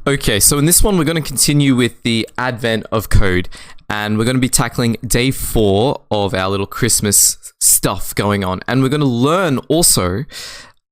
Okay, so in this one, we're going to continue with the advent of code, and we're going to be tackling day 4 of our little Christmas stuff going on. And we're going to learn also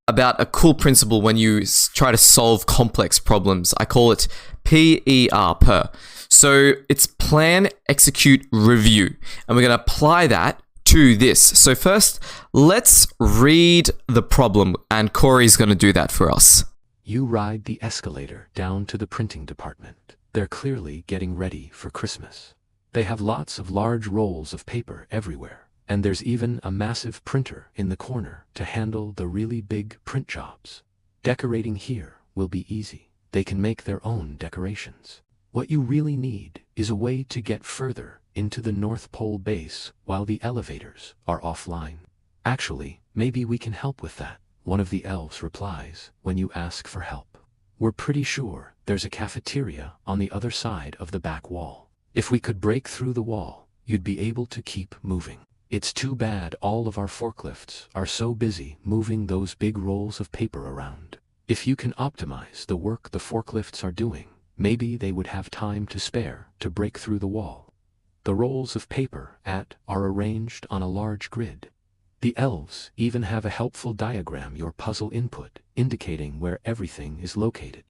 about a cool principle when you try to solve complex problems. I call it PER, per. So it's plan, execute, review. And we're going to apply that to this. So first, let's read the problem, and Corey's going to do that for us. You ride the escalator down to the printing department. They're clearly getting ready for Christmas. They have lots of large rolls of paper everywhere, and there's even a massive printer in the corner to handle the really big print jobs. Decorating here will be easy. They can make their own decorations. What you really need is a way to get further into the North Pole base while the elevators are offline. Actually, maybe we can help with that, one of the elves replies when you ask for help. We're pretty sure there's a cafeteria on the other side of the back wall. If we could break through the wall, you'd be able to keep moving. It's too bad all of our forklifts are so busy moving those big rolls of paper around. If you can optimize the work the forklifts are doing, maybe they would have time to spare to break through the wall. The rolls of paper are arranged on a large grid. The elves even have a helpful diagram, your puzzle input, indicating where everything is located.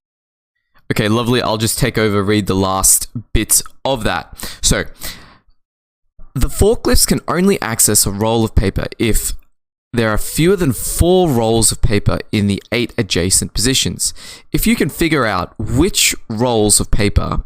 Okay, lovely. I'll just take over, read the last bit of that. So, the forklifts can only access a roll of paper if there are fewer than 4 rolls of paper in the 8 adjacent positions. If you can figure out which rolls of paper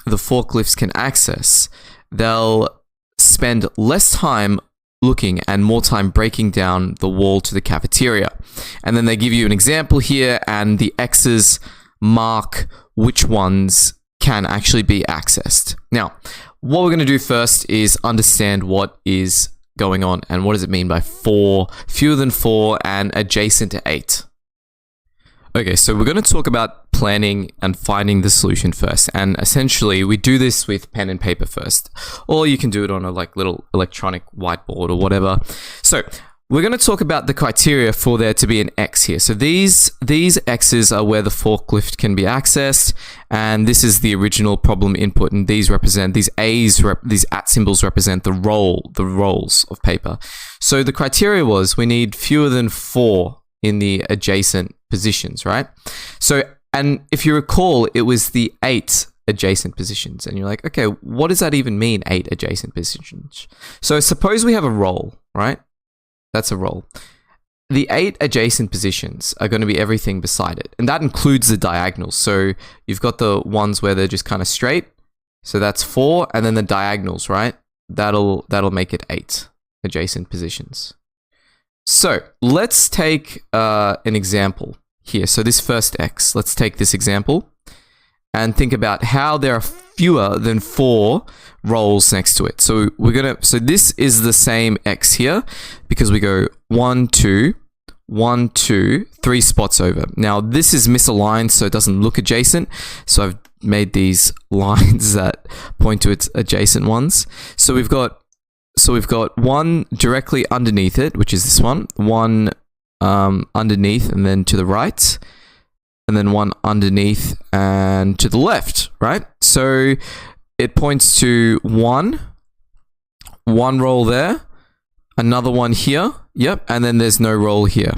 the forklifts can access, they'll spend less time looking and more time breaking down the wall to the cafeteria. And then they give you an example here, and the X's mark which ones can actually be accessed. Now, what we're going to do first is understand what is going on and what does it mean by 4, fewer than 4, and adjacent to 8. Okay, so we're going to talk about planning and finding the solution first. And essentially, we do this with pen and paper first. Or you can do it on a little electronic whiteboard or whatever. So we're going to talk about the criteria for there to be an X here. So these X's are where the forklift can be accessed. And this is the original problem input. And these A's, these @ symbols represent the rolls of paper. So the criteria was we need fewer than 4 in the adjacent positions, right? So, and if you recall, it was the 8 adjacent positions. And you're like, okay, what does that even mean, 8 adjacent positions? So suppose we have a roll, right? That's a roll. The 8 adjacent positions are going to be everything beside it. And that includes the diagonals. So you've got the ones where they're just kind of straight. So that's 4. And then the diagonals, right? That'll make it 8 adjacent positions. So let's take an example here. So this first X, let's take this example and think about how there are fewer than 4 rolls next to it. So so this is the same X here because we go 1, 2, 1, 2, 3 spots over. Now this is misaligned, so it doesn't look adjacent. So I've made these lines that point to its adjacent ones. So we've got 1 directly underneath it, which is this one, 1 underneath and then to the right, and then 1 underneath and to the left, right? So it points to one roll there, another one here, yep, and then there's no roll here.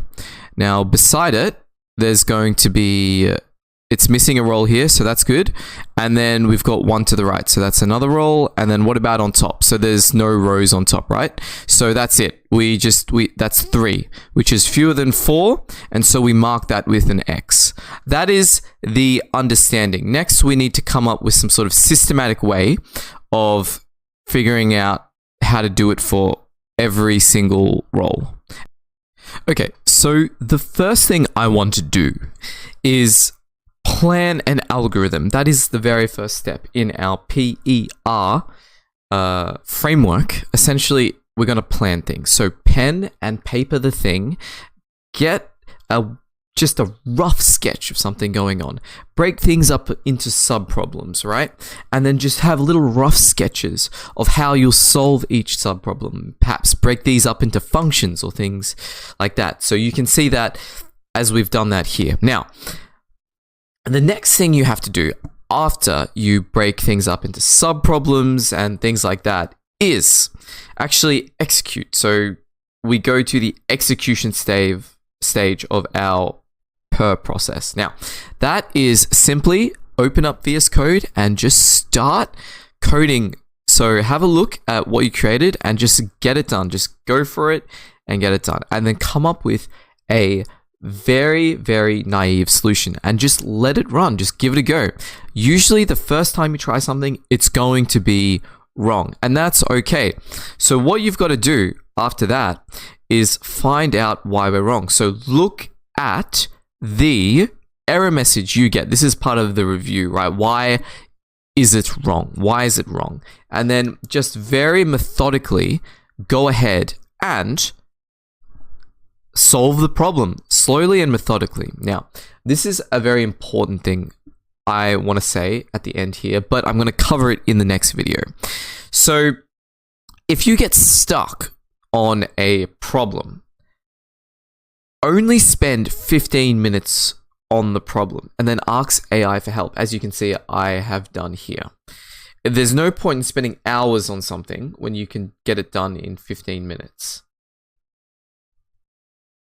Now beside it, there's going to be, it's missing a roll here, so that's good. And then we've got 1 to the right, so that's another roll. And then what about on top? So there's no rows on top, right? So that's it. That's 3, which is fewer than 4. And so we mark that with an X. That is the understanding. Next, we need to come up with some sort of systematic way of figuring out how to do it for every single roll. Okay, so the first thing I want to do is plan an algorithm. That is the very first step in our PER framework. Essentially, we're going to plan things. So pen and paper the thing, get just a rough sketch of something going on. Break things up into sub-problems, right? And then just have little rough sketches of how you'll solve each sub-problem. Perhaps break these up into functions or things like that. So you can see that as we've done that here. Now, And the next thing you have to do after you break things up into sub-problems and things like that is actually execute. So we go to the execution stage of our per process. Now, that is simply open up VS Code and just start coding. So have a look at what you created and just get it done. Just go for it and get it done. And then come up with a very, very naive solution and just let it run. Just give it a go. Usually the first time you try something, it's going to be wrong, and that's okay. So what you've got to do after that is find out why we're wrong. So look at the error message you get. This is part of the review, right? Why is it wrong? Why is it wrong? And then just very methodically go ahead and solve the problem slowly and methodically. Now, this is a very important thing I want to say at the end here, but I'm going to cover it in the next video. So if you get stuck on a problem, only spend 15 minutes on the problem and then ask AI for help, as you can see I have done here. There's no point in spending hours on something when you can get it done in 15 minutes.